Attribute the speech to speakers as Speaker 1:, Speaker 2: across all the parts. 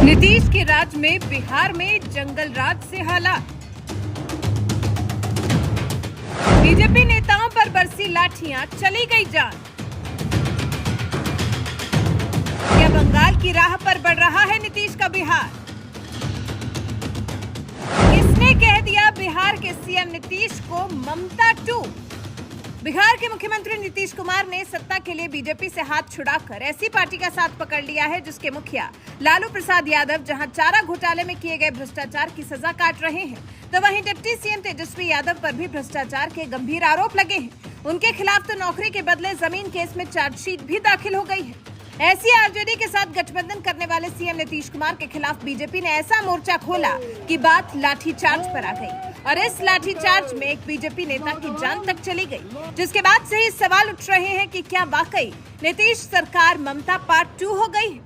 Speaker 1: नीतीश के राज में बिहार में जंगल राज से हालात। बीजेपी नेताओं पर बरसी लाठियां, चली गई जान। क्या बंगाल की राह पर बढ़ रहा है नीतीश का बिहार? किसने कह दिया बिहार के सीएम नीतीश को ममता 2? बिहार के मुख्यमंत्री नीतीश कुमार ने सत्ता के लिए बीजेपी से हाथ छुड़ाकर ऐसी पार्टी का साथ पकड़ लिया है जिसके मुखिया लालू प्रसाद यादव जहां चारा घोटाले में किए गए भ्रष्टाचार की सजा काट रहे हैं, तो वहीं डिप्टी सीएम तेजस्वी यादव पर भी भ्रष्टाचार के गंभीर आरोप लगे हैं। उनके खिलाफ तो नौकरी के बदले जमीन केस में चार्जशीट भी दाखिल हो गई है। ऐसी आरजेडी के साथ गठबंधन करने वाले सीएम नीतीश कुमार के खिलाफ बीजेपी ने ऐसा मोर्चा खोला कि बात लाठीचार्ज पर आ गई और इस लाठीचार्ज में एक बीजेपी नेता की जान तक चली गई, जिसके बाद से ही सवाल उठ रहे हैं कि क्या वाकई नीतीश सरकार ममता पार्ट 2 हो गई है?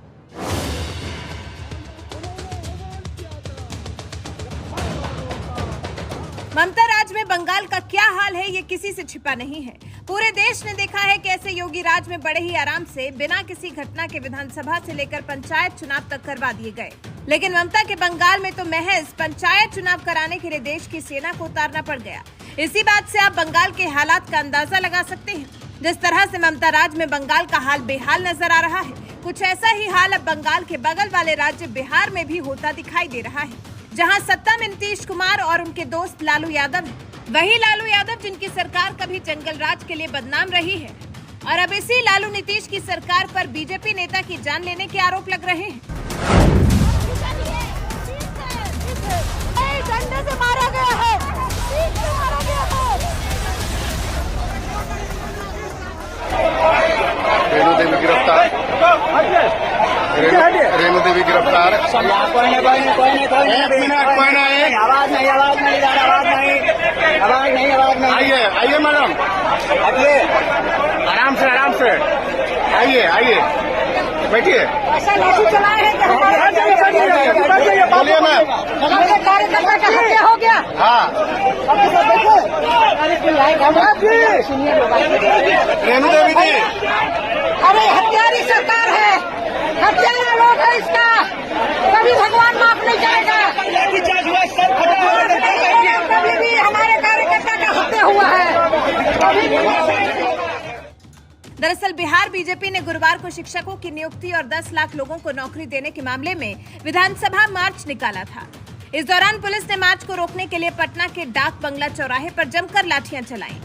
Speaker 1: ममता राज में बंगाल का क्या हाल है, ये किसी से छिपा नहीं है। पूरे देश ने देखा है कैसे योगी राज में बड़े ही आराम से बिना किसी घटना के विधानसभा से लेकर पंचायत चुनाव तक करवा दिए गए, लेकिन ममता के बंगाल में तो महज पंचायत चुनाव कराने के लिए देश की सेना को उतारना पड़ गया। इसी बात से आप बंगाल के हालात का अंदाजा लगा सकते हैं। जिस तरह से ममता राज में बंगाल का हाल बेहाल नजर आ रहा है, कुछ ऐसा ही हाल अब बंगाल के बगल वाले राज्य बिहार में भी होता दिखाई दे रहा है, जहां सत्ता में नीतीश कुमार और उनके दोस्त लालू यादव हैं। वही लालू यादव जिनकी सरकार कभी जंगल राज के लिए बदनाम रही है, और अब इसी लालू नीतीश की सरकार पर बीजेपी नेता की जान लेने के आरोप लग रहे हैं। डंडे से मारा गया है, मारा गया है।
Speaker 2: रेणु देवी गिरफ्तार। रेणु देवी गिरफ्तार।
Speaker 3: कोई नहीं। आवाज नहीं।
Speaker 2: आइए मैडम, आराम से आइए बैठिए। बोलिए मैम।
Speaker 1: कार्यकर्ता का हत्या हो गया।
Speaker 2: हाँ, रेणु देवी जी।
Speaker 1: अरे हत्यारी सरकार है, हत्यारा लोग है इसका, कभी भगवान माफ नहीं करेगा। कभी भी हमारे कार्यकर्ता का हत्या हुआ है। दरअसल बिहार बीजेपी ने गुरुवार को शिक्षकों की नियुक्ति और 10 लाख लोगों को नौकरी देने के मामले में विधानसभा मार्च निकाला था। इस दौरान पुलिस ने मार्च को रोकने के लिए पटना के डाक बंगला चौराहे पर जमकर लाठियां चलाईं,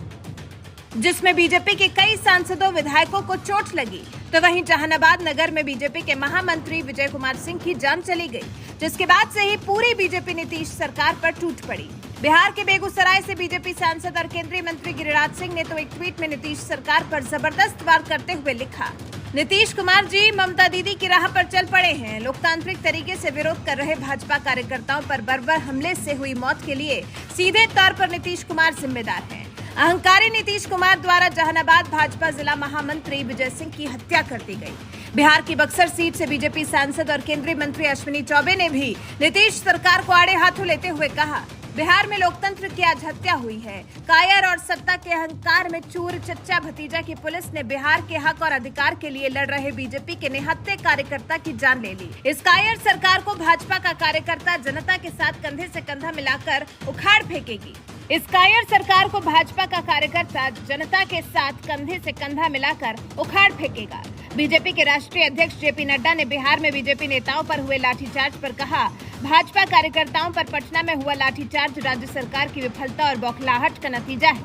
Speaker 1: जिसमें बीजेपी के कई सांसदों विधायकों को चोट लगी, तो वहीं जहानाबाद नगर में बीजेपी के महामंत्री विजय कुमार सिंह की जान चली गई, जिसके बाद से ही पूरी बीजेपी नीतीश सरकार पर टूट पड़ी। बिहार के बेगूसराय से बीजेपी सांसद और केंद्रीय मंत्री गिरिराज सिंह ने तो एक ट्वीट में नीतीश सरकार पर जबरदस्त वार करते हुए लिखा, नीतीश कुमार जी ममता दीदी की राह पर चल पड़े हैं। लोकतांत्रिक तरीके से विरोध कर रहे भाजपा कार्यकर्ताओं पर बर्बर हमले से हुई मौत के लिए सीधे तौर पर नीतीश कुमार जिम्मेदार हैं। अहंकारी नीतीश कुमार द्वारा जहानाबाद भाजपा जिला महामंत्री विजय सिंह की हत्या कर दी गई। बिहार की बक्सर सीट से बीजेपी सांसद और केंद्रीय मंत्री अश्विनी चौबे ने भी नीतीश सरकार को आड़े हाथों लेते हुए कहा, बिहार में लोकतंत्र की आज हत्या हुई है। कायर और सत्ता के अहंकार में चूर चच्चा भतीजा की पुलिस ने बिहार के हक और अधिकार के लिए लड़ रहे बीजेपी के निहत्थे कार्यकर्ता की जान ले ली। इस कायर सरकार को भाजपा का कार्यकर्ता जनता के साथ कंधे से कंधा मिलाकर उखाड़ फेंकेगी। इस कायर सरकार को भाजपा का कार्यकर्ता जनता के साथ कंधे से कंधा मिलाकर उखाड़ फेंकेगा। बीजेपी के राष्ट्रीय अध्यक्ष जेपी नड्डा ने बिहार में बीजेपी नेताओं पर हुए लाठीचार्ज पर कहा, भाजपा कार्यकर्ताओं पर पटना में हुआ लाठीचार्ज राज्य सरकार की विफलता और बौखलाहट का नतीजा है।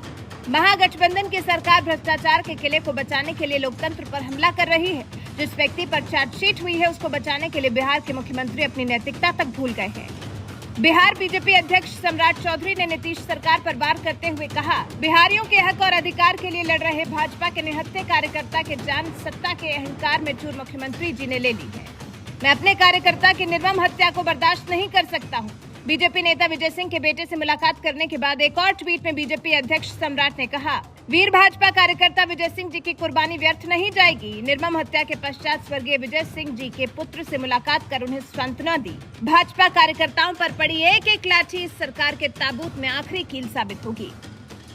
Speaker 1: महागठबंधन की सरकार भ्रष्टाचार के किले को बचाने के लिए लोकतंत्र पर हमला कर रही है। जिस व्यक्ति पर चार्जशीट हुई है उसको बचाने के लिए बिहार के मुख्यमंत्री अपनी नैतिकता तक भूल गए हैं। बिहार बीजेपी अध्यक्ष सम्राट चौधरी ने नीतीश सरकार पर वार करते हुए कहा, बिहारियों के हक और अधिकार के लिए लड़ रहे भाजपा के निहत्थे कार्यकर्ता के जान सत्ता के अहंकार में चूर मुख्यमंत्री जी ने ले ली है। मैं अपने कार्यकर्ता की निर्मम हत्या को बर्दाश्त नहीं कर सकता हूं। बीजेपी नेता विजय सिंह के बेटे से मुलाकात करने के बाद एक और ट्वीट में बीजेपी अध्यक्ष सम्राट ने कहा, वीर भाजपा कार्यकर्ता विजय सिंह जी की कुर्बानी व्यर्थ नहीं जाएगी। निर्मम हत्या के पश्चात स्वर्गीय विजय सिंह जी के पुत्र से मुलाकात कर उन्हें सांत्वना दी। भाजपा कार्यकर्ताओं पर पड़ी एक एक लाठी इस सरकार के ताबूत में आखिरी कील साबित होगी।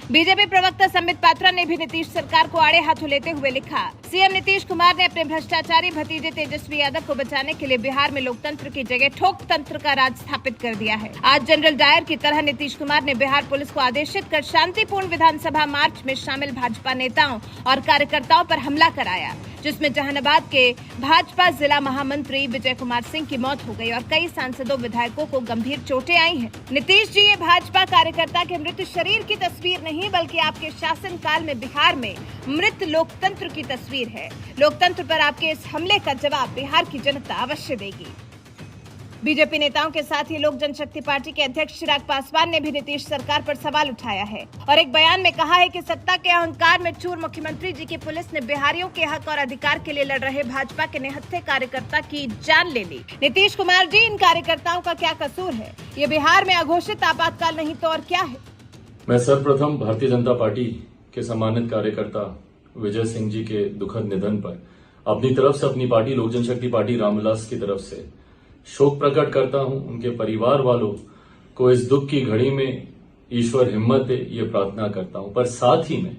Speaker 1: बीजेपी प्रवक्ता संबित पात्रा ने भी नीतीश सरकार को आड़े हाथों लेते हुए लिखा, सीएम नीतीश कुमार ने अपने भ्रष्टाचारी भतीजे तेजस्वी यादव को बचाने के लिए बिहार में लोकतंत्र की जगह ठोक तंत्र का राज स्थापित कर दिया है। आज जनरल डायर की तरह नीतीश कुमार ने बिहार पुलिस को आदेशित कर शांतिपूर्ण विधानसभा मार्च में शामिल भाजपा नेताओं और कार्यकर्ताओं पर हमला कराया, जिसमें जहानाबाद के भाजपा जिला महामंत्री विजय कुमार सिंह की मौत हो गई और कई सांसदों विधायकों को गंभीर चोटें आई हैं। नीतीश जी, ये भाजपा कार्यकर्ता के मृत शरीर की तस्वीर नहीं बल्कि आपके शासनकाल में बिहार में मृत लोकतंत्र की तस्वीर है। लोकतंत्र पर आपके इस हमले का जवाब बिहार की जनता अवश्य देगी। बीजेपी नेताओं के साथ ही लोक जनशक्ति पार्टी के अध्यक्ष चिराग पासवान ने भी नीतीश सरकार पर सवाल उठाया है और एक बयान में कहा है कि सत्ता के अहंकार में चूर मुख्यमंत्री जी की पुलिस ने बिहारियों के हक और अधिकार के लिए लड़ रहे भाजपा के निहत्थे कार्यकर्ता की जान ले ली। नीतीश कुमार जी, इन कार्यकर्ताओं का क्या कसूर है? ये बिहार में अघोषित आपातकाल नहीं तो और क्या है?
Speaker 3: मैं सर्वप्रथम भारतीय जनता पार्टी के सम्मानित कार्यकर्ता विजय सिंह जी के दुखद निधन पर अपनी तरफ से, अपनी पार्टी लोक जनशक्ति पार्टी रामविलास की तरफ से शोक प्रकट करता हूं। उनके परिवार वालों को इस दुख की घड़ी में ईश्वर हिम्मत दे, ये प्रार्थना करता हूं। पर साथ ही मैं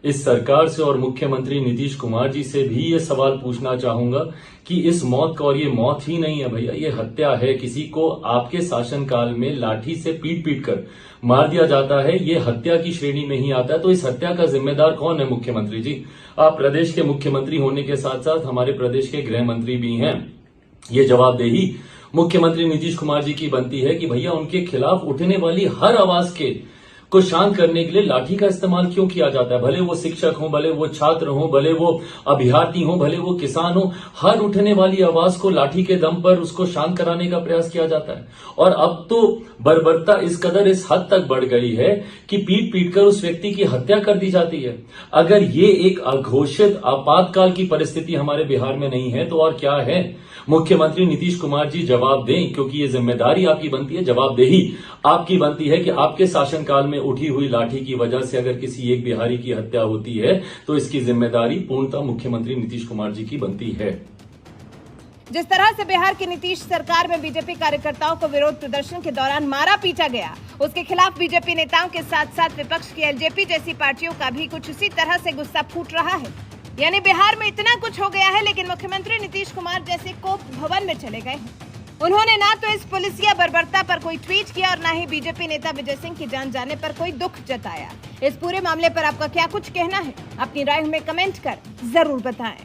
Speaker 3: इस सरकार से और मुख्यमंत्री नीतीश कुमार जी से भी ये सवाल पूछना चाहूंगा कि इस मौत का, और ये मौत ही नहीं है भैया, ये हत्या है। किसी को आपके शासनकाल में लाठी से पीट पीट कर मार दिया जाता है, ये हत्या की श्रेणी में ही आता है। तो इस हत्या का जिम्मेदार कौन है? मुख्यमंत्री जी। आप प्रदेश के मुख्यमंत्री होने के साथ साथ हमारे प्रदेश के गृह मंत्री भी हैं। ये जवाबदेही मुख्यमंत्री नीतीश कुमार जी की बनती है कि भैया उनके खिलाफ उठने वाली हर आवाज को शांत करने के लिए लाठी का इस्तेमाल क्यों किया जाता है। भले वो शिक्षक हो, भले वो छात्र हो, भले वो अभ्यर्थी हो, भले वो किसान हो, हर उठने वाली आवाज को लाठी के दम पर उसको शांत कराने का प्रयास किया जाता है। और अब तो बर्बरता इस कदर, इस हद तक बढ़ गई है कि पीट पीट कर उस व्यक्ति की हत्या कर दी जाती है। अगर ये एक अघोषित आपातकाल की परिस्थिति हमारे बिहार में नहीं है तो और क्या है? मुख्यमंत्री नीतीश कुमार जी जवाब दें, क्योंकि ये जिम्मेदारी आपकी बनती है, जवाबदेही आपकी बनती है कि आपके शासनकाल में उठी हुई लाठी की वजह से अगर किसी एक बिहारी की हत्या होती है तो इसकी जिम्मेदारी पूर्णतः मुख्यमंत्री नीतीश कुमार जी की बनती है।
Speaker 1: जिस तरह से बिहार की नीतीश सरकार में बीजेपी कार्यकर्ताओं को विरोध प्रदर्शन के दौरान मारा पीटा गया, उसके खिलाफ बीजेपी नेताओं के साथ साथ विपक्ष की एलजेपी जैसी पार्टियों का भी कुछ इसी तरह से गुस्सा फूट रहा है। यानी बिहार में इतना कुछ हो गया है, लेकिन मुख्यमंत्री नीतीश कुमार जैसे कोप भवन में चले गए हैं। उन्होंने ना तो इस पुलिसिया बर्बरता पर कोई ट्वीट किया और ना ही बीजेपी नेता विजय सिंह की जान जाने पर कोई दुख जताया। इस पूरे मामले पर आपका क्या कुछ कहना है? अपनी राय हमें कमेंट कर जरूर बताएं।